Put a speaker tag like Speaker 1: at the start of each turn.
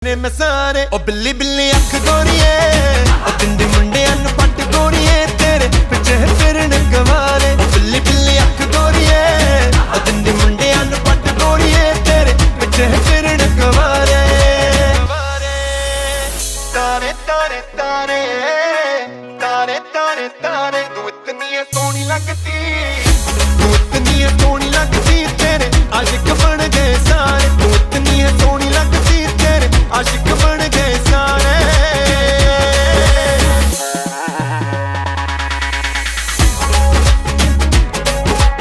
Speaker 1: ਨੇ ਮੈਂ ਸਾਰੇ ਉਹ ਬਿੱਲੀ ਬਿੱਲੀ ਅੱਖ ਗੋਰੀਏ ਉਹ ਤਿੰਦੇ ਮੁੰਡਿਆਂ ਨੂੰ ਪੱਟ ਗੋਰੀਏ ਤੇਰੇ ਪਿੱਛੇ ਫਿਰਨ ਗਵਾਰੇ ਬਿੱਲੀ ਬਿੱਲੀ ਅੱਖ ਗੋਰੀਏ ਉਹ ਤਿੰਦੇ ਮੁੰਡਿਆਂ ਨੂੰ ਪੱਟ ਗੋਰੀਏ ਤੇਰੇ ਪਿੱਛੇ ਫਿਰਨ ਗਵਾਰੇ ਤਾਰੇ ਤਾਰੇ ਤਾਰੇ ਤਾਰੇ ਤਾਰੇ ਤਾਰੇ ਤੂੰ ਇਤਨੀ ਸੋਹਣੀ ਲੱਗਦੀ ਤੂੰ ਇਤਨੀ ਸੋਹਣੀ